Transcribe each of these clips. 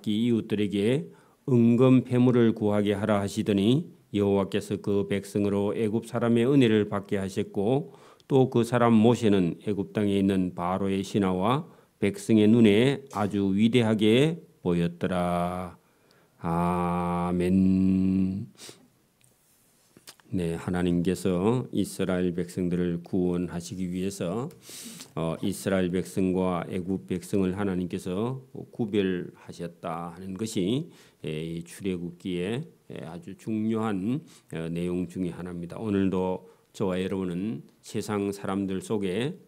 이웃들에게 은금 패물을 구하게 하라 하시더니 여호와께서 그 백성으로 애굽 사람의 은혜를 받게 하셨고 또 그 사람 모세는 애굽 땅에 있는 바로의 신하와 백성의 눈에 아주 위대하게 보였더라. 아멘. 네, 하나님께서 이스라엘 백성들을 구원하시기 위해서 이스라엘 백성과 애굽 백성을 하나님께서 구별하셨다 하는 것이 이 출애굽기의 아주 중요한 내용 중에 하나입니다. 오늘도 저와 여러분은 세상 사람들 속에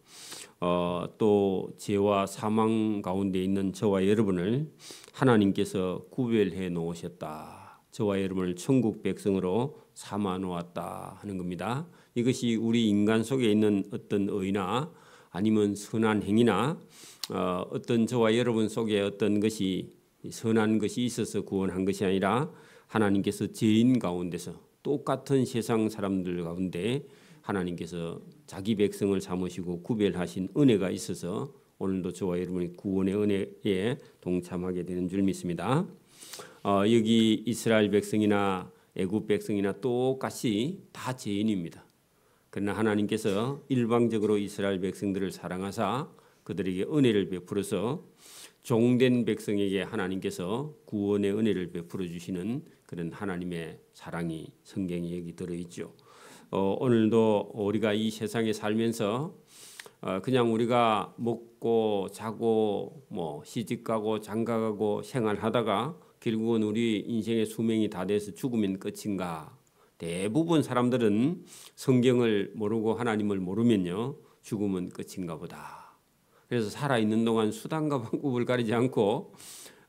또 죄와 사망 가운데 있는 저와 여러분을 하나님께서 구별해 놓으셨다. 저와 여러분을 천국 백성으로 삼아 놓았다 하는 겁니다. 이것이 우리 인간 속에 있는 어떤 의나 아니면 선한 행위나 어떤 저와 여러분 속에 어떤 것이 선한 것이 있어서 구원한 것이 아니라 하나님께서 죄인 가운데서 똑같은 세상 사람들 가운데 하나님께서 자기 백성을 삼으시고 구별하신 은혜가 있어서 오늘도 저와 여러분이 구원의 은혜에 동참하게 되는 줄 믿습니다. 여기 이스라엘 백성이나 애굽 백성이나 똑같이 다 죄인입니다. 그러나 하나님께서 일방적으로 이스라엘 백성들을 사랑하사 그들에게 은혜를 베풀어서 종된 백성에게 하나님께서 구원의 은혜를 베풀어 주시는 그런 하나님의 사랑이 성경에 여기 들어있죠. 오늘도 우리가 이 세상에 살면서 그냥 우리가 먹고 자고 뭐 시집가고 장가가고 생활하다가 결국은 우리 인생의 수명이 다 돼서 죽으면 끝인가? 대부분 사람들은 성경을 모르고 하나님을 모르면요 죽으면 끝인가 보다. 그래서 살아있는 동안 수단과 방법을 가리지 않고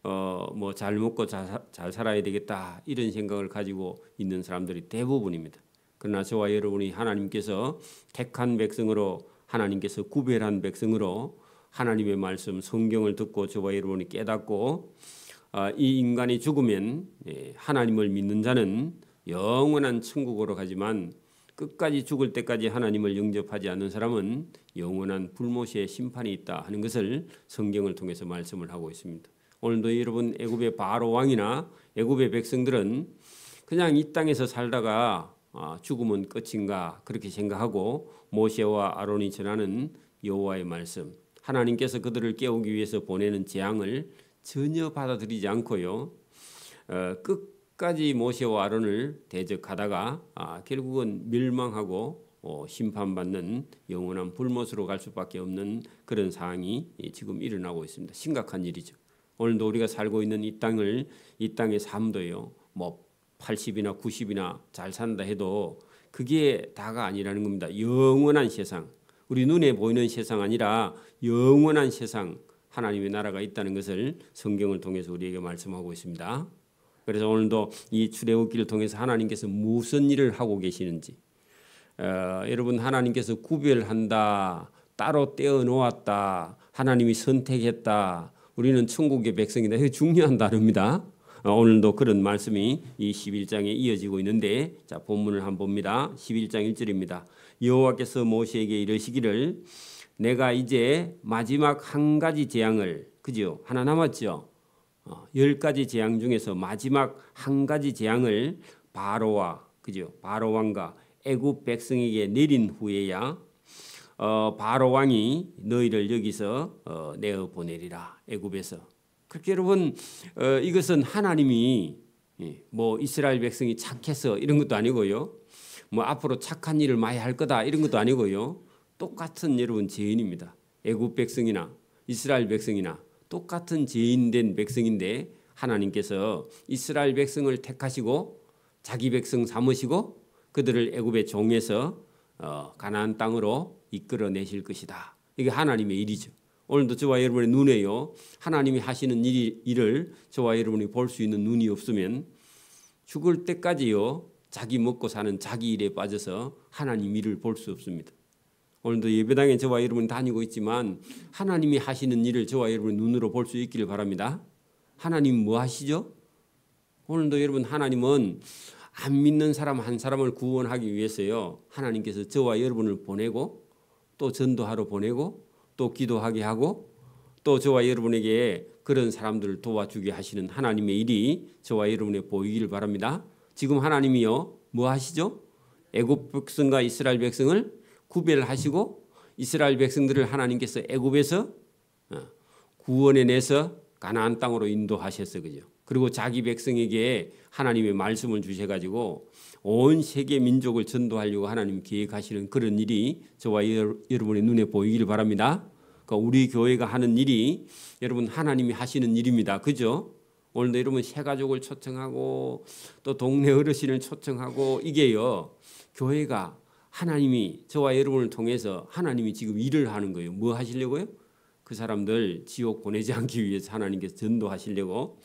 뭐 잘 먹고 잘 살아야 되겠다 이런 생각을 가지고 있는 사람들이 대부분입니다. 그러나 저와 여러분이 하나님께서 택한 백성으로 하나님께서 구별한 백성으로 하나님의 말씀 성경을 듣고 저와 여러분이 깨닫고 이 인간이 죽으면 하나님을 믿는 자는 영원한 천국으로 가지만 끝까지 죽을 때까지 하나님을 영접하지 않는 사람은 영원한 불못의 심판이 있다 하는 것을 성경을 통해서 말씀을 하고 있습니다. 오늘도 여러분 애굽의 바로 왕이나 애굽의 백성들은 그냥 이 땅에서 살다가 죽으면 끝인가 그렇게 생각하고 모세와 아론이 전하는 여호와의 말씀 하나님께서 그들을 깨우기 위해서 보내는 재앙을 전혀 받아들이지 않고요 끝까지 모세와 아론을 대적하다가 결국은 멸망하고 심판받는 영원한 불못으로 갈 수밖에 없는 그런 상황이 지금 일어나고 있습니다. 심각한 일이죠. 오늘도 우리가 살고 있는 이 땅의 삶도요 뭐 80이나 90이나 잘 산다 해도 그게 다가 아니라는 겁니다. 영원한 세상, 우리 눈에 보이는 세상 아니라 영원한 세상 하나님의 나라가 있다는 것을 성경을 통해서 우리에게 말씀하고 있습니다. 그래서 오늘도 이 출애굽기를 통해서 하나님께서 무슨 일을 하고 계시는지 여러분 하나님께서 구별한다, 따로 떼어 놓았다, 하나님이 선택했다, 우리는 천국의 백성이다. 이게 중요한 단어입니다. 오늘도 그런 말씀이 이 11장에 이어지고 있는데 자 본문을 한번 봅니다. 11장 1절입니다. 여호와께서 모세에게 이르시기를 내가 이제 마지막 한 가지 재앙을 그죠? 하나 남았죠. 10가지 재앙 중에서 마지막 한 가지 재앙을 바로와 그죠? 바로 왕과 애굽 백성에게 내린 후에야 바로 왕이 너희를 여기서 내어 보내리라. 애굽에서. 그렇게 여러분 이것은 하나님이 뭐 이스라엘 백성이 착해서 이런 것도 아니고요. 뭐 앞으로 착한 일을 많이 할 거다 이런 것도 아니고요. 똑같은 여러분 죄인입니다. 애굽 백성이나 이스라엘 백성이나 똑같은 죄인된 백성인데 하나님께서 이스라엘 백성을 택하시고 자기 백성 삼으시고 그들을 애굽의 종에서 가나안 땅으로 이끌어내실 것이다. 이게 하나님의 일이죠. 오늘도 저와 여러분의 눈에요 하나님이 하시는 일을 저와 여러분이 볼 수 있는 눈이 없으면 죽을 때까지요 자기 먹고 사는 자기 일에 빠져서 하나님 일을 볼 수 없습니다. 오늘도 예배당에 저와 여러분이 다니고 있지만 하나님이 하시는 일을 저와 여러분의 눈으로 볼 수 있기를 바랍니다. 하나님 뭐 하시죠? 오늘도 여러분 하나님은 안 믿는 사람 한 사람을 구원하기 위해서요 하나님께서 저와 여러분을 보내고 또 전도하러 보내고 또 기도하게 하고 또 저와 여러분에게 그런 사람들을 도와주게 하시는 하나님의 일이 저와 여러분에 보이기를 바랍니다. 지금 하나님이요 뭐 하시죠? 애굽 백성과 이스라엘 백성을 구별하시고 이스라엘 백성들을 하나님께서 애굽에서 구원해 내서 가나안 땅으로 인도하셨어, 그죠? 그리고 자기 백성에게 하나님의 말씀을 주셔가지고 온 세계 민족을 전도하려고 하나님 계획하시는 그런 일이 저와 여러분의 눈에 보이기를 바랍니다. 그러니까 우리 교회가 하는 일이 여러분 하나님이 하시는 일입니다, 그죠? 오늘도 여러분 새 가족을 초청하고 또 동네 어르신을 초청하고 이게요 교회가 하나님이 저와 여러분을 통해서 하나님이 지금 일을 하는 거예요. 뭐 하시려고요? 그 사람들 지옥 보내지 않기 위해서 하나님께서 전도하시려고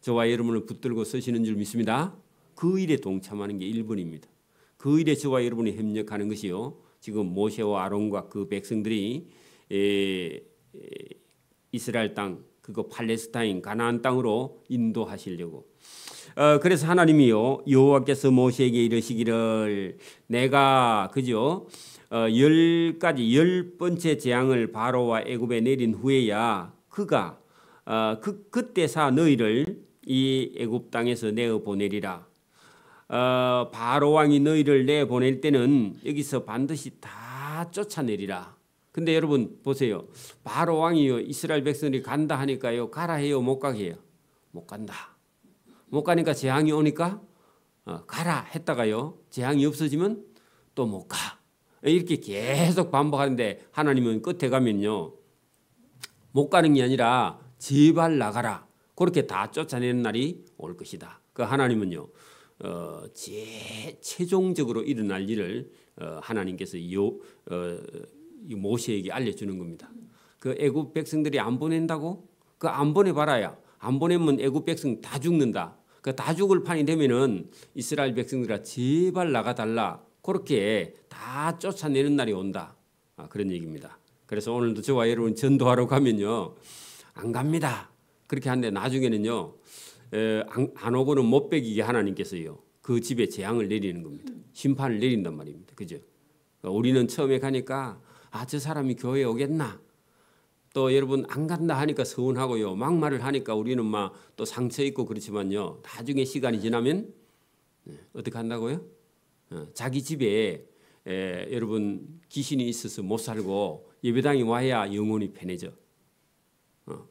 저와 여러분을 붙들고 서시는 줄 믿습니다. 그 일에 동참하는 게 1번입니다. 그 일에 저와 여러분이 협력하는 것이요. 지금 모세와 아론과 그 백성들이 이스라엘 땅 그거 팔레스타인 가나안 땅으로 인도하시려고. 그래서 하나님이요 여호와께서 모세에게 이르시기를 내가 그죠 10번째 재앙을 바로와 애굽에 내린 후에야 그가 그때사 너희를 이 애굽 땅에서 내어 보내리라. 바로 왕이 너희를 내 보낼 때는 여기서 반드시 다 쫓아내리라. 근데 여러분 보세요. 바로 왕이요 이스라엘 백성들이 간다 하니까요 가라 해요 못 가게 해요? 못 간다. 못 가니까 재앙이 오니까 가라 했다가요 재앙이 없어지면 또 못 가. 이렇게 계속 반복하는데 하나님은 끝에 가면요 못 가는 게 아니라 제발 나가라. 그렇게 다 쫓아내는 날이 올 것이다. 그 하나님은요 최종적으로 일어날 일을 하나님께서 모세에게 알려주는 겁니다. 그 애굽 백성들이 안 보낸다고? 그 안 보내봐라야. 안 보내면 애굽 백성 다 죽는다. 그 다 죽을 판이 되면은 이스라엘 백성들아 제발 나가달라. 그렇게 다 쫓아내는 날이 온다. 그런 얘기입니다. 그래서 오늘도 저와 여러분 전도하러 가면요 안 갑니다. 그렇게 하는데 나중에는요 안 오고는 못 베기게 하나님께서요 그 집에 재앙을 내리는 겁니다. 심판을 내린단 말입니다. 그죠? 우리는 처음에 가니까 저 사람이 교회에 오겠나? 또 여러분 안 간다 하니까 서운하고요. 막말을 하니까 우리는 막 또 상처 있고 그렇지만요. 나중에 시간이 지나면 어떻게 한다고요? 자기 집에 여러분 귀신이 있어서 못 살고 예배당에 와야 영혼이 편해져.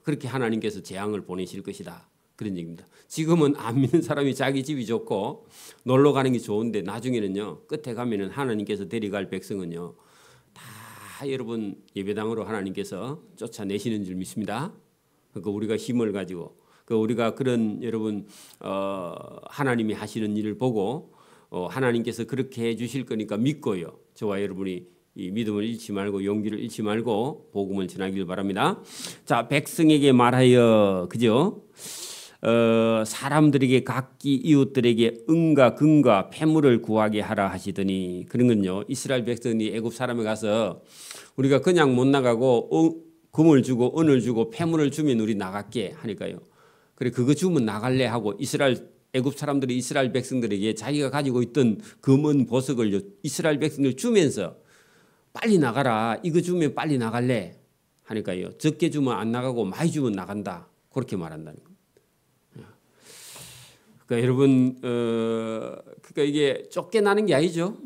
그렇게 하나님께서 재앙을 보내실 것이다. 그런 얘기입니다. 지금은 안 믿는 사람이 자기 집이 좋고 놀러 가는 게 좋은데 나중에는요. 끝에 가면은 하나님께서 데려갈 백성은요. 다 여러분 예배당으로 하나님께서 쫓아내시는 줄 믿습니다. 그러니까 우리가 힘을 가지고 우리가 그런 여러분 하나님이 하시는 일을 보고 하나님께서 그렇게 해 주실 거니까 믿고요. 저와 여러분이 이 믿음을 잃지 말고 용기를 잃지 말고 복음을 전하기를 바랍니다. 자, 백성에게 말하여 그죠? 사람들에게 각기 이웃들에게 은과 금과 폐물을 구하게 하라 하시더니 그런 건요. 이스라엘 백성이 애굽 사람에 가서 우리가 그냥 못 나가고 금을 주고 은을 주고 폐물을 주면 우리 나갈게 하니까요. 그래 그거 주면 나갈래 하고 애굽 사람들이 이스라엘 백성들에게 자기가 가지고 있던 금은 보석을 이스라엘 백성들 주면서 빨리 나가라. 이거 주면 빨리 나갈래 하니까요. 적게 주면 안 나가고 많이 주면 나간다. 그렇게 말한다는 겁니다. 그러니까 여러분 그러니까 이게 쫓겨나는 게 아니죠.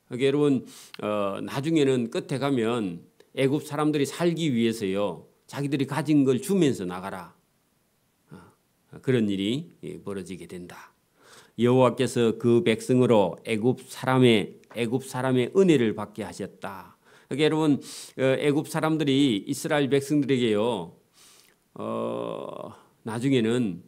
그러니까 여러분 나중에는 끝에 가면 애굽 사람들이 살기 위해서요. 자기들이 가진 걸 주면서 나가라. 그런 일이 벌어지게 된다. 여호와께서 그 백성으로 애굽 사람의 은혜를 받게 하셨다. 그러니까 여러분 애굽 사람들이 이스라엘 백성들에게요. 나중에는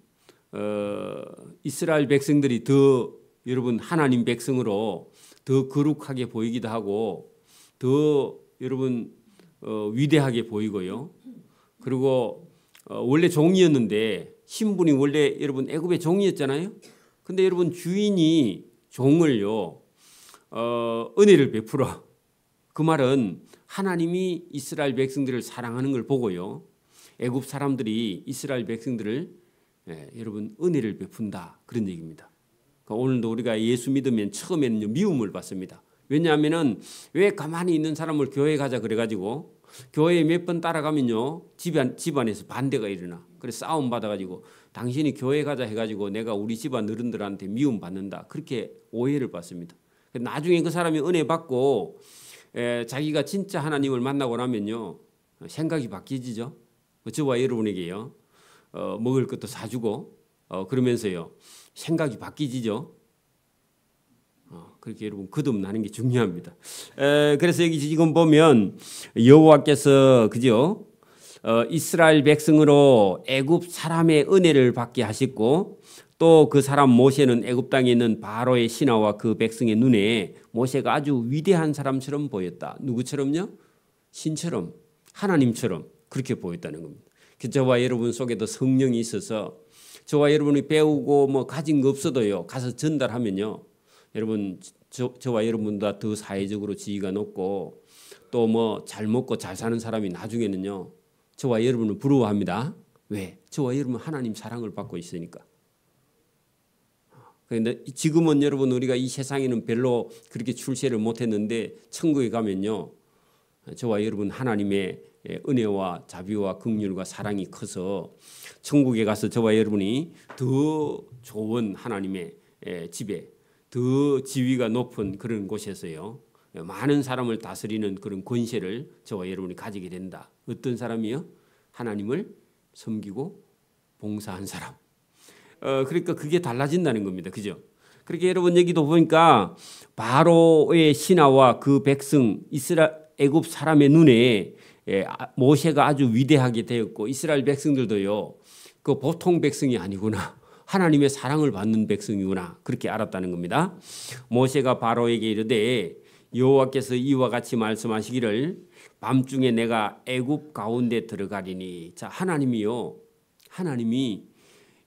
이스라엘 백성들이 더 여러분 하나님 백성으로 더 거룩하게 보이기도 하고 더 여러분 위대하게 보이고요. 그리고 원래 종이었는데 신분이 원래 여러분 애굽의 종이었잖아요. 근데 여러분 주인이 종을요 은혜를 베풀어. 그 말은 하나님이 이스라엘 백성들을 사랑하는 걸 보고요. 애굽 사람들이 이스라엘 백성들을 여러분 은혜를 베푼다 그런 얘기입니다. 그러니까 오늘도 우리가 예수 믿으면 처음에는 미움을 받습니다. 왜냐하면은 왜 가만히 있는 사람을 교회 가자 그래가지고 교회에 몇 번 따라가면요 집안에서 반대가 일어나. 그래서 싸움 받아가지고 당신이 교회 가자 해가지고 내가 우리 집안 어른들한테 미움 받는다. 그렇게 오해를 받습니다. 나중에 그 사람이 은혜 받고 자기가 진짜 하나님을 만나고 나면요 생각이 바뀌지죠. 저와 여러분에게요 먹을 것도 사주고 그러면서요 생각이 바뀌지죠. 그렇게 여러분 거듭나는 게 중요합니다. 그래서 여기 지금 보면 여호와께서 그죠? 이스라엘 백성으로 애굽 사람의 은혜를 받게 하셨고 또 그 사람 모세는 애굽 땅에 있는 바로의 신하와 그 백성의 눈에 모세가 아주 위대한 사람처럼 보였다. 누구처럼요? 신처럼 하나님처럼 그렇게 보였다는 겁니다. 저와 여러분 속에도 성령이 있어서 저와 여러분이 배우고 뭐 가진 거 없어도요 가서 전달하면요 여러분 저와 여러분보다 더 사회적으로 지위가 높고 또 뭐 잘 먹고 잘 사는 사람이 나중에는요 저와 여러분을 부러워합니다. 왜? 저와 여러분 하나님 사랑을 받고 있으니까. 그런데 지금은 여러분 우리가 이 세상에는 별로 그렇게 출세를 못했는데 천국에 가면요 저와 여러분 하나님의 은혜와 자비와 긍휼과 사랑이 커서 천국에 가서 저와 여러분이 더 좋은 하나님의 집에 더 지위가 높은 그런 곳에서요 많은 사람을 다스리는 그런 권세를 저와 여러분이 가지게 된다. 어떤 사람이요? 하나님을 섬기고 봉사한 사람. 그러니까 그게 달라진다는 겁니다. 그죠? 그렇게 여러분 여기도 보니까 바로의 신하와 그 백성 애굽 사람의 눈에 모세가 아주 위대하게 되었고 이스라엘 백성들도요 그 보통 백성이 아니구나. 하나님의 사랑을 받는 백성이구나. 그렇게 알았다는 겁니다. 모세가 바로에게 이르되 여호와께서 이와 같이 말씀하시기를 밤중에 내가 애굽 가운데 들어가리니. 자, 하나님이요. 하나님이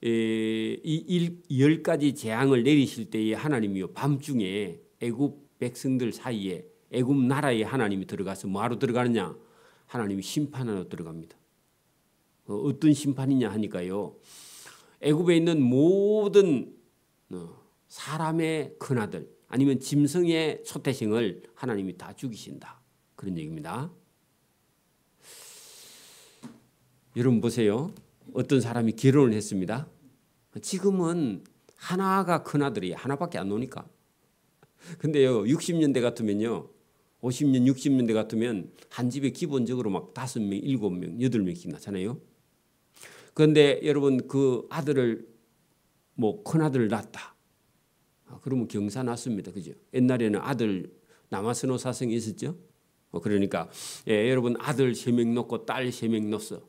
이 10가지 재앙을 내리실 때에 하나님이요. 밤중에 애굽 백성들 사이에 애굽 나라에 하나님이 들어가서 뭐하러 들어가느냐? 하나님이 심판하러 들어갑니다. 어떤 심판이냐 하니까요. 애굽에 있는 모든 사람의 큰아들 아니면 짐승의 초태생을 하나님이 다 죽이신다. 그런 얘기입니다. 여러분 보세요. 어떤 사람이 결혼을 했습니다. 지금은 하나가 큰아들이에요. 하나밖에 안 노니까. 근데요 60년대 같으면요 50년 60년대 같으면 한 집에 기본적으로 막 5명 7명 8명씩 낳잖아요. 그런데 여러분 그 아들을 뭐 큰아들을 낳았다. 그러면 경사 났습니다. 그죠? 옛날에는 아들 남아선호 사성이 있었죠. 그러니까 여러분 아들 3명 낳고 딸 3명 낳았어.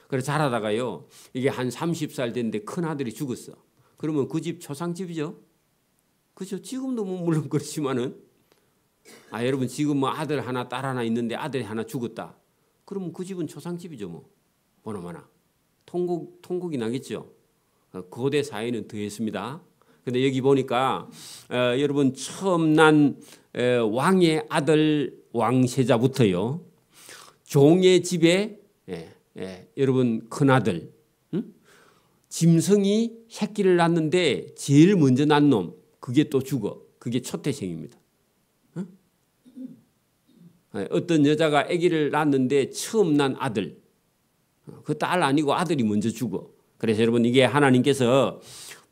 그래서 자라다가요 이게 한 30살 됐는데 큰아들이 죽었어. 그러면 그 집 초상집이죠. 그죠? 지금도 뭐 물론 그렇지만은 여러분 지금 뭐 아들 하나 딸 하나 있는데 아들이 하나 죽었다. 그러면 그 집은 초상집이죠. 뭐 보나마나 통곡이 나겠죠. 거대 사회는 더했습니다. 근데 여기 보니까 여러분 처음 난 왕의 아들 왕세자부터요 종의 집에 여러분 큰아들 짐승이 새끼를 낳는데 제일 먼저 난 놈 그게 또 죽어. 그게 초태생입니다. 어떤 여자가 아기를 낳았는데 처음 난 아들 그 딸 아니고 아들이 먼저 죽어. 그래서 여러분 이게 하나님께서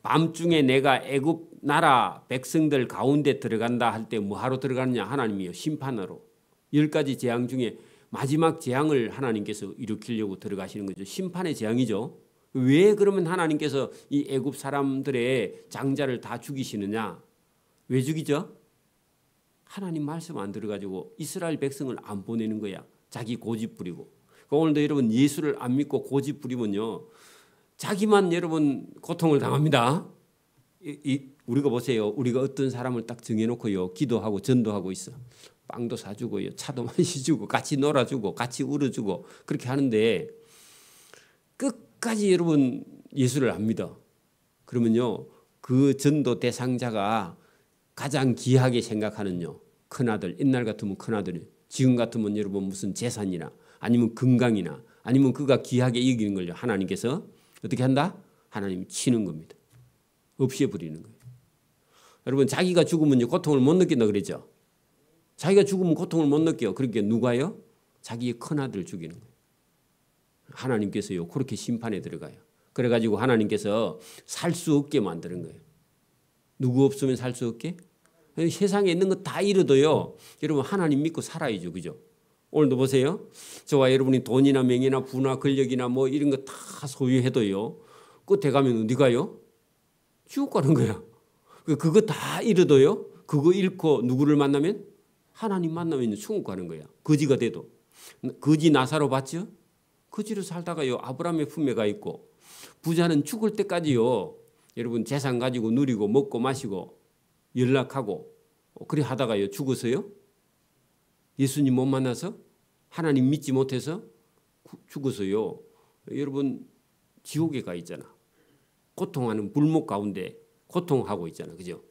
밤중에 내가 애굽 나라 백성들 가운데 들어간다 할 때 뭐하러 들어가느냐 하나님이요 심판하러 10가지 재앙 중에 마지막 재앙을 하나님께서 일으키려고 들어가시는 거죠. 심판의 재앙이죠. 왜 그러면 하나님께서 이 애굽 사람들의 장자를 다 죽이시느냐? 왜 죽이죠? 하나님 말씀 안 들어가지고 이스라엘 백성을 안 보내는 거야. 자기 고집 부리고. 오늘도 여러분 예수를 안 믿고 고집 부리면요. 자기만 여러분 고통을 당합니다. 우리가 보세요. 우리가 어떤 사람을 딱 정해놓고요. 기도하고 전도하고 있어. 빵도 사주고요. 차도 마시주고 같이 놀아주고 같이 울어주고 그렇게 하는데 끝까지 여러분 예수를 안 믿어. 그러면요. 그 전도 대상자가 가장 귀하게 생각하는요. 큰아들. 옛날 같으면 큰아들이 지금 같으면 여러분 무슨 재산이나 아니면 건강이나 아니면 그가 귀하게 여기는 걸요. 하나님께서 어떻게 한다? 하나님 치는 겁니다. 없애버리는 거예요. 여러분 자기가 죽으면 고통을 못 느낀다 그랬죠. 자기가 죽으면 고통을 못 느껴요. 그러니까 누가요? 자기의 큰아들을 죽이는 거예요. 하나님께서요 그렇게 심판에 들어가요. 그래가지고 하나님께서 살 수 없게 만드는 거예요. 누구 없으면 살 수 없게? 세상에 있는 거 다 잃어도요. 여러분 하나님 믿고 살아야죠. 그죠? 오늘도 보세요. 저와 여러분이 돈이나 명예나 부나 권력이나 뭐 이런 거 다 소유해도요. 끝에 가면 어디 가요? 지옥 가는 거야. 그거 다 잃어도요. 그거 잃고 누구를 만나면? 하나님 만나면 천국 가는 거야. 거지가 돼도. 거지 나사로 봤죠? 거지로 살다가요. 아브라함의 품에 가 있고 부자는 죽을 때까지요. 여러분 재산 가지고 누리고 먹고 마시고 연락하고 그래 하다가요. 죽었어요. 예수님 못 만나서 하나님 믿지 못해서 죽어서요. 여러분 지옥에 가 있잖아. 고통하는 불목 가운데 고통하고 있잖아. 그죠?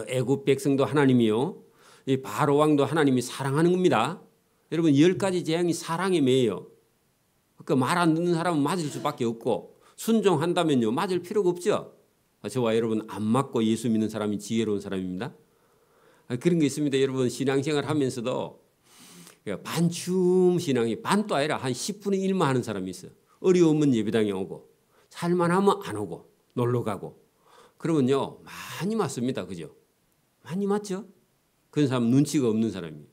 애굽 백성도 하나님이요. 이 바로 왕도 하나님이 사랑하는 겁니다. 여러분 10가지 재앙이 사랑에 매여요. 그러니까 말 안 듣는 사람은 맞을 수밖에 없고 순종한다면요. 맞을 필요가 없죠. 저와 여러분 안 맞고 예수 믿는 사람이 지혜로운 사람입니다. 그런 게 있습니다. 여러분 신앙생활 하면서도 반춤 신앙이 반도 아니라 한 10분의 1만 하는 사람이 있어요. 어려우면 예배당에 오고 살만하면 안 오고 놀러 가고 그러면요 많이 맞습니다. 그죠? 많이 맞죠? 그런 사람은 눈치가 없는 사람이에요.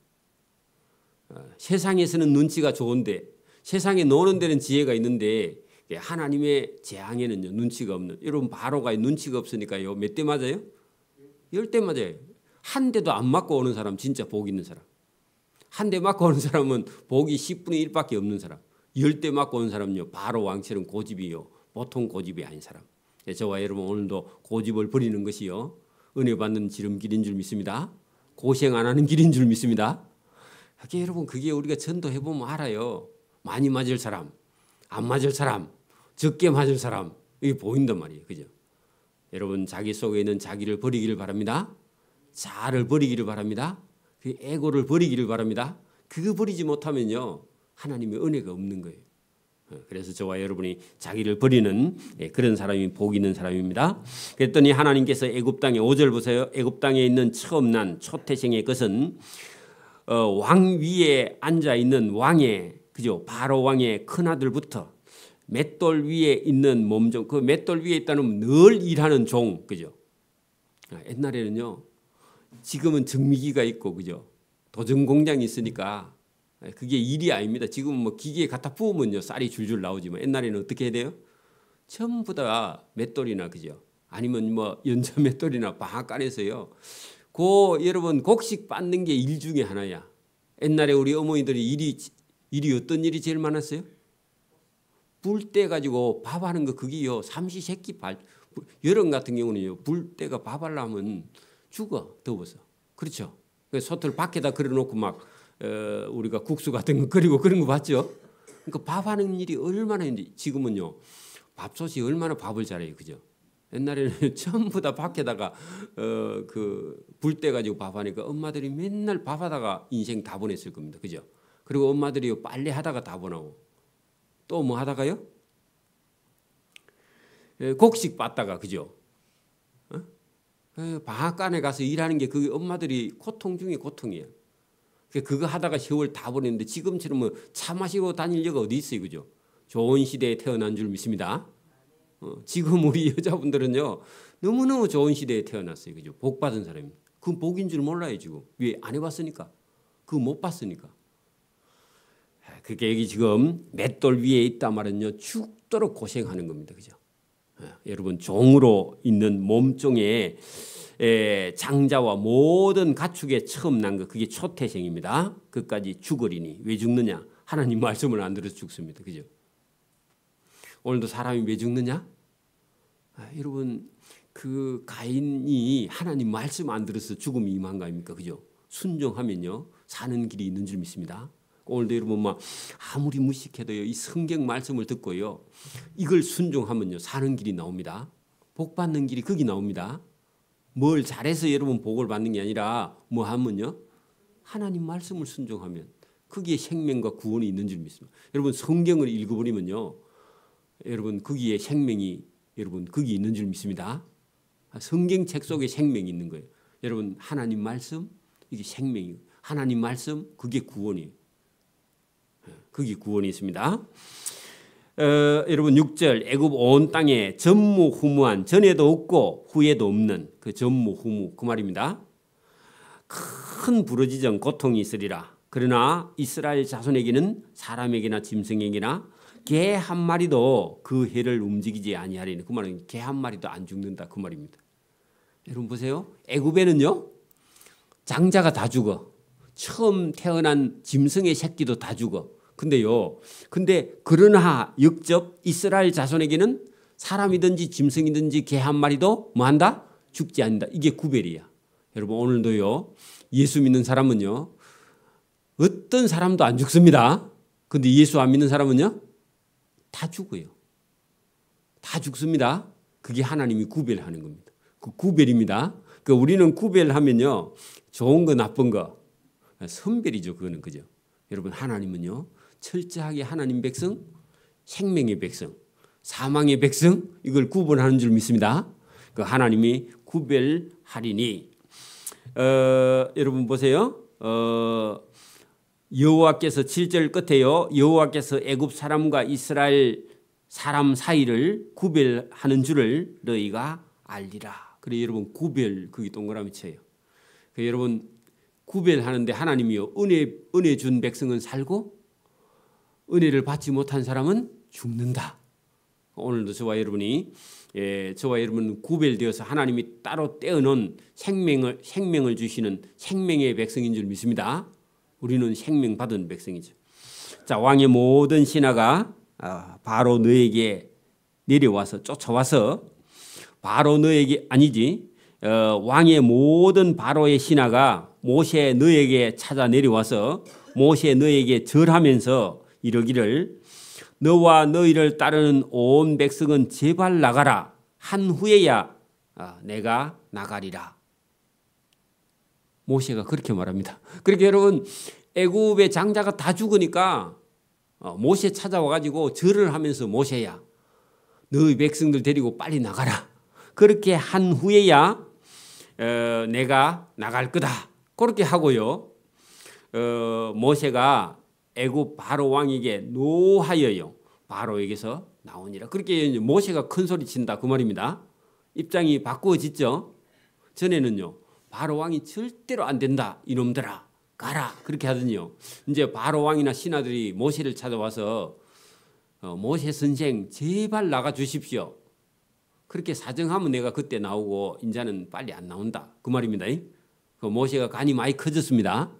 세상에서는 눈치가 좋은데 세상에 노는 데는 지혜가 있는데 하나님의 재앙에는요 눈치가 없는. 여러분 바로가 눈치가 없으니까요 몇 대 맞아요? 10대 맞아요. 한 대도 안 맞고 오는 사람 진짜 복 있는 사람. 한 대 맞고 오는 사람은 복이 10분의 1밖에 없는 사람. 10대 맞고 오는 사람은요 바로 왕처럼 고집이요. 보통 고집이 아닌 사람. 저와 여러분 오늘도 고집을 버리는 것이요 은혜 받는 지름길인 줄 믿습니다. 고생 안 하는 길인 줄 믿습니다. 여러분 그게 우리가 전도해보면 알아요. 많이 맞을 사람, 안 맞을 사람, 적게 맞을 사람 이게 보인단 말이에요. 그죠? 여러분 자기 속에 있는 자기를 버리기를 바랍니다. 자아를 버리기를 바랍니다. 그 에고를 버리기를 바랍니다. 그거 버리지 못하면요 하나님의 은혜가 없는 거예요. 그래서 저와 여러분이 자기를 버리는 그런 사람이 복 있는 사람입니다. 그랬더니 하나님께서 애굽 땅에 5절 보세요. 애굽 땅에 있는 처음 난 초태생의 것은 왕 위에 앉아 있는 왕의 그죠? 바로 왕의 큰 아들부터 맷돌 위에 있는 몸종 그 맷돌 위에 있다는 늘 일하는 종 그죠? 옛날에는요. 지금은 정미기가 있고 그죠? 도전 공장이 있으니까 그게 일이 아닙니다. 지금은 뭐 기계에 갖다 부으면요 쌀이 줄줄 나오지만 옛날에는 어떻게 해야 돼요? 전부 다 맷돌이나 그죠? 아니면 뭐 연자 맷돌이나 방앗간에서요. 여러분 곡식 빻는 게 일 중에 하나야. 옛날에 우리 어머니들이 일이 어떤 일이 제일 많았어요? 불 때 가지고 밥하는 거 그게요 삼시세끼 여름 같은 경우는요 불 때가 밥 하려면 죽어 더워서 그렇죠. 솥을 밖에다 그려놓고 막 우리가 국수 같은 거 끓이고 그런 거 봤죠. 그러니까 밥하는 일이 얼마나 있는지 지금은요 밥솥이 얼마나 밥을 잘해요, 그죠? 옛날에는 전부 다 밖에다가 그 불 때 가지고 밥하니까 엄마들이 맨날 밥하다가 인생 다 보냈을 겁니다, 그죠? 그리고 엄마들이 빨래 하다가 다 보내고 또 뭐 하다가요? 곡식 빻다가 그죠? 방앗간에 가서 일하는 게 그게 엄마들이 고통 중에 고통이에요. 그거 하다가 세월 다 보냈는데 지금처럼 뭐 차 마시고 다닐 여가 어디 있어요, 그죠? 좋은 시대에 태어난 줄 믿습니다. 지금 우리 여자분들은요 너무너무 좋은 시대에 태어났어요, 그죠? 복 받은 사람입니다. 그건 복인 줄 몰라요 지금. 왜? 안 해봤으니까. 그거 못 봤으니까. 그게 여기 지금 맷돌 위에 있다 말은요 죽도록 고생하는 겁니다, 그죠? 여러분 종으로 있는 몸종의 장자와 모든 가축에 처음 난 것 그게 초태생입니다. 그까지 죽으리니 왜 죽느냐? 하나님 말씀을 안 들어서 죽습니다, 그죠? 오늘도 사람이 왜 죽느냐? 여러분 그 가인이 하나님 말씀 안 들어서 죽음이 임한 거 아닙니까, 그죠? 순종하면요 사는 길이 있는 줄 믿습니다. 오늘도 여러분 막 아무리 무식해도요 이 성경 말씀을 듣고요 이걸 순종하면요 사는 길이 나옵니다. 복 받는 길이 거기 나옵니다. 뭘 잘해서 여러분 복을 받는 게 아니라 뭐 하면요 하나님 말씀을 순종하면 거기에 생명과 구원이 있는 줄 믿습니다. 여러분 성경을 읽어버리면요 여러분 거기에 생명이 여러분 거기 있는 줄 믿습니다. 성경책 속에 생명이 있는 거예요. 여러분 하나님 말씀 이게 생명이에요. 하나님 말씀 그게 구원이에요. 거기 구원이 있습니다. 여러분 6절 애굽 온 땅에 전무후무한 전에도 없고 후에도 없는 그 전무후무 그 말입니다. 큰 부르짖은 고통이 있으리라. 그러나 이스라엘 자손에게는 사람에게나 짐승에게나 개 한 마리도 그 해를 움직이지 아니하리니 그 말은 개 한 마리도 안 죽는다 그 말입니다. 여러분 보세요. 애굽에는요 장자가 다 죽어. 처음 태어난 짐승의 새끼도 다 죽어. 근데 그러나 역접 이스라엘 자손에게는 사람이든지 짐승이든지 개 한 마리도 뭐한다? 죽지 않는다. 이게 구별이야. 여러분 오늘도요 예수 믿는 사람은요 어떤 사람도 안 죽습니다. 근데 예수 안 믿는 사람은요 다 죽어요. 다 죽습니다. 그게 하나님이 구별하는 겁니다. 그 구별입니다. 우리는 구별하면요 좋은 거 나쁜 거 선별이죠. 그거는 그죠. 여러분 하나님은요 철저하게 하나님 백성, 생명의 백성, 사망의 백성 이걸 구분하는 줄 믿습니다. 그 하나님이 구별하리니 여러분 보세요. 여호와께서 7절 끝에요. 여호와께서 애굽 사람과 이스라엘 사람 사이를 구별하는 줄을 너희가 알리라. 그래 여러분 구별 그게 동그라미 쳐요. 여러분 구별하는데 하나님이요 은혜 준 백성은 살고 은혜를 받지 못한 사람은 죽는다. 오늘도 저와 여러분은 구별되어서 하나님이 따로 떼어놓은 생명을 주시는 생명의 백성인 줄 믿습니다. 우리는 생명 받은 백성이죠. 자, 왕의 모든 신하가 바로 너에게 내려와서 쫓아와서 바로 너에게 아니지 왕의 모든 바로의 신하가 모세 너에게 찾아 내려와서 모세 너에게 절하면서 이러기를 너와 너희를 따르는 온 백성은 제발 나가라. 한 후에야 내가 나가리라. 모세가 그렇게 말합니다. 그렇게 여러분 애굽의 장자가 다 죽으니까 모세 찾아와가지고 절을 하면서 모세야 너희 백성들 데리고 빨리 나가라. 그렇게 한 후에야 내가 나갈 거다. 그렇게 하고요. 모세가 애굽 바로 왕에게 노하여요. 바로에게서 나오니라. 그렇게 모세가 큰 소리 친다 그 말입니다. 입장이 바꾸어졌죠. 전에는요. 바로 왕이 절대로 안 된다. 이놈들아 가라. 그렇게 하더니요. 이제 바로 왕이나 신하들이 모세를 찾아와서 모세 선생 제발 나가 주십시오. 그렇게 사정하면 내가 그때 나오고 이제는 빨리 안 나온다. 그 말입니다. 그 모세가 간이 많이 커졌습니다.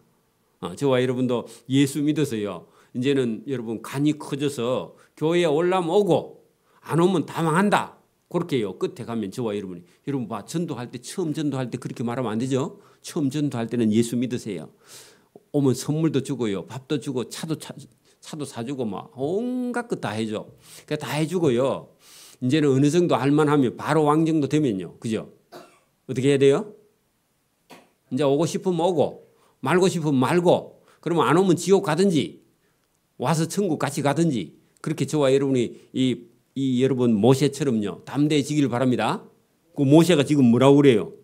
저와 여러분도 예수 믿어서요. 이제는 여러분 간이 커져서 교회에 올라면 오고 안 오면 다 망한다. 그렇게요. 끝에 가면 저와 여러분 봐 전도할 때 처음 전도할 때 그렇게 말하면 안 되죠. 처음 전도할 때는 예수 믿으세요. 오면 선물도 주고요. 밥도 주고 차도 사주고 막 온갖 것 다 해줘. 다 해주고요. 이제는 어느 정도 할만하면 바로 왕 정도 되면요. 그죠? 어떻게 해야 돼요? 이제 오고 싶으면 오고 말고 싶으면 말고 그러면 안 오면 지옥 가든지 와서 천국 같이 가든지 그렇게 저와 여러분이 이 여러분 모세처럼요. 담대해지길 바랍니다. 그 모세가 지금 뭐라고 그래요?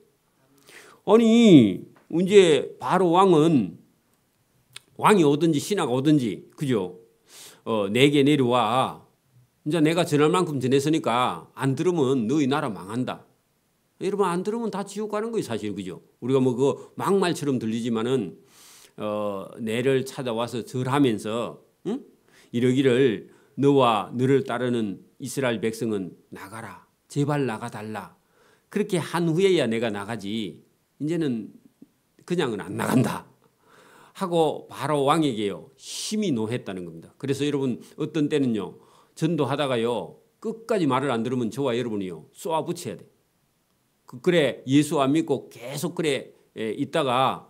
아니 이제 바로 왕은 왕이 오든지 신하가 오든지 그죠? 내게 내려와. 이제 내가 전할 만큼 전했으니까 안 들으면 너희 나라 망한다. 여러분 안 들으면 다 지옥 가는 거예요 사실 그죠? 우리가 뭐 그 막말처럼 들리지만은 내를 찾아와서 절하면서 응? 이러기를 너와 너를 따르는 이스라엘 백성은 나가라. 제발 나가달라. 그렇게 한 후에야 내가 나가지. 이제는 그냥은 안 나간다. 하고 바로 왕에게요. 심히 노했다는 겁니다. 그래서 여러분 어떤 때는요. 전도하다가요. 끝까지 말을 안 들으면 저와 여러분이요. 쏘아 붙여야 돼. 그래 예수 안 믿고 계속 그래 있다가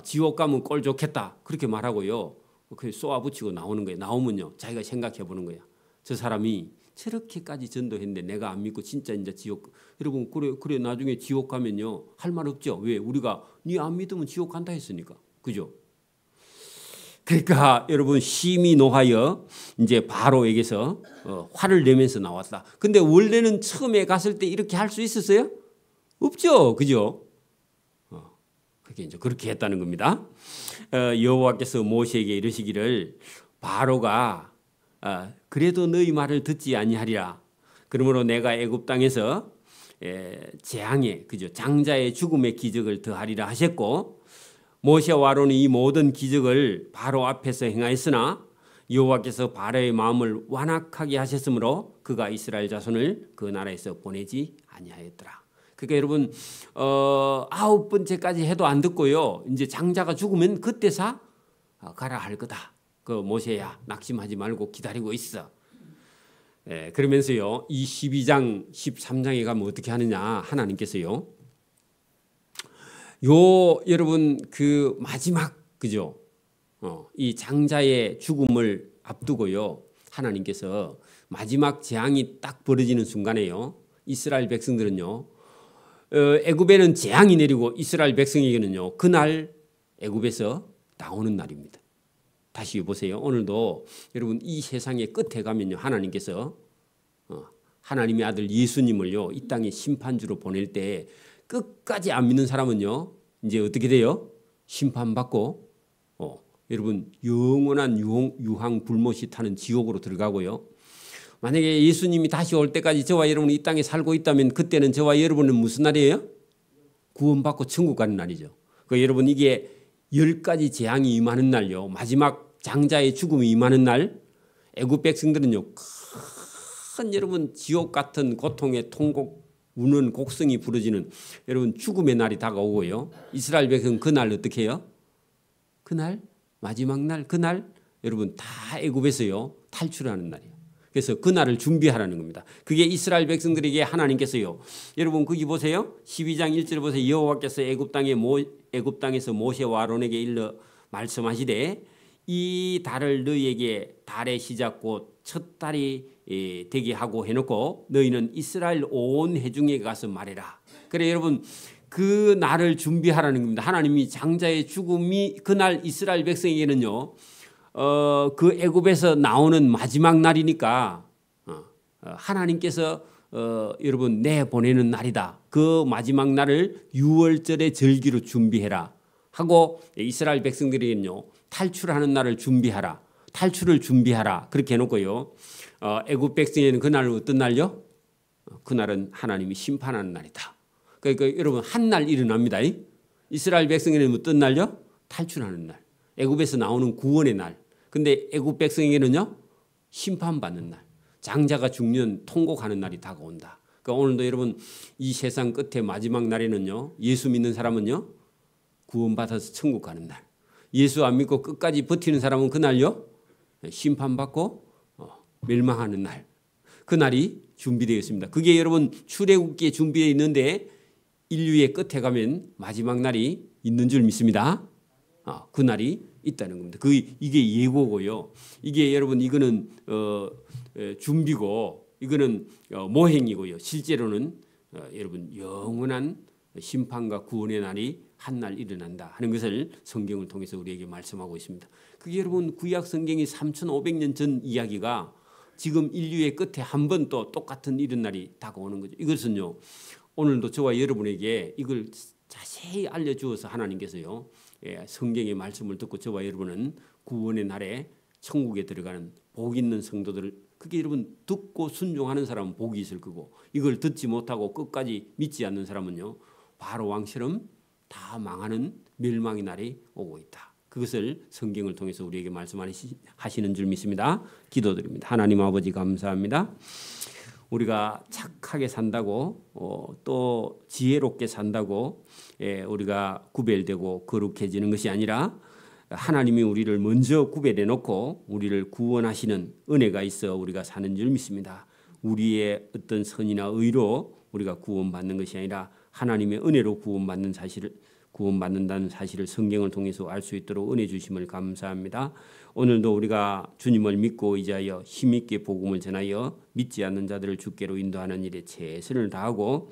지옥 가면 꼴 좋겠다. 그렇게 말하고요. 그 쏘아 붙이고 나오는 거예요. 나오면요. 자기가 생각해 보는 거야. 저 사람이 저렇게까지 전도했는데 내가 안 믿고 진짜 이제 지옥. 여러분 그래 나중에 지옥 가면요. 할 말 없죠. 왜? 우리가 네 안 믿으면 지옥 간다 했으니까. 그죠? 그러니까 여러분 심히 노하여 이제 바로에게서 화를 내면서 나왔다. 근데 원래는 처음에 갔을 때 이렇게 할 수 있었어요? 없죠. 그죠? 그게 이제 그렇게 했다는 겁니다. 여호와께서 모세에게 이르시기를 바로가 그래도 너희 말을 듣지 아니하리라. 그러므로 내가 애굽 땅에서 재앙의 그죠 장자의 죽음의 기적을 더하리라 하셨고 모세와 아론이 이 모든 기적을 바로 앞에서 행하였으나 여호와께서 바로의 마음을 완악하게 하셨으므로 그가 이스라엘 자손을 그 나라에서 보내지 아니하였더라. 그러니까 여러분 9번째까지 해도 안 듣고요. 이제 장자가 죽으면 그때사 가라 할 거다. 그 모세야 낙심하지 말고 기다리고 있어. 그러면서요. 이 12장 13장에 가면 어떻게 하느냐 하나님께서요. 여러분 그 마지막 그죠? 이 장자의 죽음을 앞두고요. 하나님께서 마지막 재앙이 딱 벌어지는 순간에요. 이스라엘 백성들은요. 애굽에는 재앙이 내리고 이스라엘 백성에게는요. 그날 애굽에서 나오는 날입니다. 다시 보세요. 오늘도 여러분 이 세상의 끝에 가면요. 하나님께서 하나님의 아들 예수님을요. 이 땅에 심판주로 보낼 때 끝까지 안 믿는 사람은요. 이제 어떻게 돼요? 심판받고 여러분 영원한 유황 불못이 타는 지옥으로 들어가고요. 만약에 예수님이 다시 올 때까지 저와 여러분이 이 땅에 살고 있다면 그때는 저와 여러분은 무슨 날이에요? 구원받고 천국 가는 날이죠. 그 여러분 이게 10가지 재앙이 임하는 날요. 마지막 장자의 죽음이 임하는 날 애굽 백성들은요. 큰 여러분 지옥 같은 고통의 통곡 우는 곡성이 부러지는 여러분 죽음의 날이 다가오고요. 이스라엘 백성은 그날 어떻게 해요? 그날 마지막 날 그날 여러분 다 애굽에서요. 탈출하는 날이에요. 그래서 그날을 준비하라는 겁니다. 그게 이스라엘 백성들에게 하나님께서요. 여러분 거기 보세요. 12장 1절 보세요. 여호와께서 애굽 땅에서 모세와 아론에게 일러 말씀하시되 이 달을 너희에게 달의 시작 곧 첫 달이 되게 하고 해놓고 너희는 이스라엘 온 회중에 가서 말해라. 그래 여러분 그 날을 준비하라는 겁니다. 하나님이 장자의 죽음이 그날 이스라엘 백성에게는요. 그 애굽에서 나오는 마지막 날이니까 하나님께서 여러분 내보내는 날이다. 그 마지막 날을 유월절의 절기로 준비해라 하고 이스라엘 백성들에게는요. 탈출하는 날을 준비하라. 탈출을 준비하라. 그렇게 해놓고요. 애굽 백성에는 그날은 어떤 날요? 그날은 하나님이 심판하는 날이다. 그러니까 여러분 한 날 일어납니다. 이스라엘 백성에는 어떤 날요? 탈출하는 날. 애굽에서 나오는 구원의 날. 근데 애굽 백성에게는요. 심판받는 날. 장자가 죽는 통곡하는 날이 다가온다. 그러니까 오늘도 여러분 이 세상 끝에 마지막 날에는요. 예수 믿는 사람은요. 구원받아서 천국 가는 날. 예수 안 믿고 끝까지 버티는 사람은 그날요. 심판받고 멸망하는 날. 그 날이 준비되어 있습니다. 그게 여러분 출애굽기에 준비되어 있는데 인류의 끝에 가면 마지막 날이 있는 줄 믿습니다. 그 날이 있다는 겁니다. 이게 예고고요. 이게 여러분 이거는 준비고 이거는 모행이고요. 실제로는 여러분 영원한 심판과 구원의 날이 한 날 일어난다 하는 것을 성경을 통해서 우리에게 말씀하고 있습니다. 그게 여러분 구약 성경이 3,500년 전 이야기가 지금 인류의 끝에 한 번 또 똑같은 이런 날이 다가오는 거죠. 이것은요. 오늘도 저와 여러분에게 이걸 자세히 알려주어서 하나님께서요. 성경의 말씀을 듣고 저와 여러분은 구원의 날에 천국에 들어가는 복 있는 성도들을 그게 여러분 듣고 순종하는 사람은 복이 있을 거고 이걸 듣지 못하고 끝까지 믿지 않는 사람은요. 바로 왕처럼 다 망하는 멸망의 날이 오고 있다. 그것을 성경을 통해서 우리에게 말씀하시는 줄 믿습니다. 기도드립니다. 하나님 아버지 감사합니다. 우리가 착하게 산다고 또 지혜롭게 산다고 우리가 구별되고 거룩해지는 것이 아니라 하나님이 우리를 먼저 구별해 놓고 우리를 구원하시는 은혜가 있어 우리가 사는 줄 믿습니다. 우리의 어떤 선이나 의로 우리가 구원받는 것이 아니라 하나님의 은혜로 구원받는다는 사실을 성경을 통해서 알 수 있도록 은혜 주심을 감사합니다. 오늘도 우리가 주님을 믿고 의지하여 힘있게 복음을 전하여 믿지 않는 자들을 주께로 인도하는 일에 최선을 다하고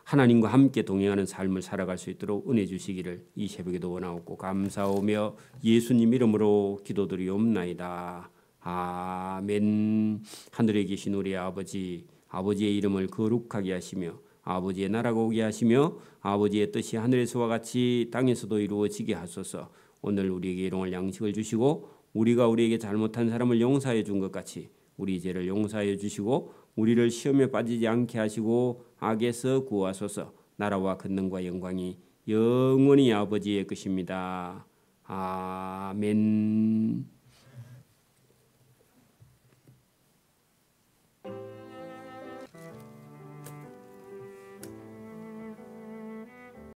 하나님과 함께 동행하는 삶을 살아갈 수 있도록 은혜 주시기를 이 새벽에도 원하옵고 감사하며 예수님 이름으로 기도드리옵나이다. 아멘. 하늘에 계신 우리 아버지, 아버지의 이름을 거룩하게 하시며 아버지의 나라가 오게 하시며 아버지의 뜻이 하늘에서와 같이 땅에서도 이루어지게 하소서. 오늘 우리에게 일용할 양식을 주시고 우리가 우리에게 잘못한 사람을 용서해 준 것 같이 우리 죄를 용서해 주시고 우리를 시험에 빠지지 않게 하시고 악에서 구하소서. 나라와 권능과 영광이 영원히 아버지의 것입니다. 아멘.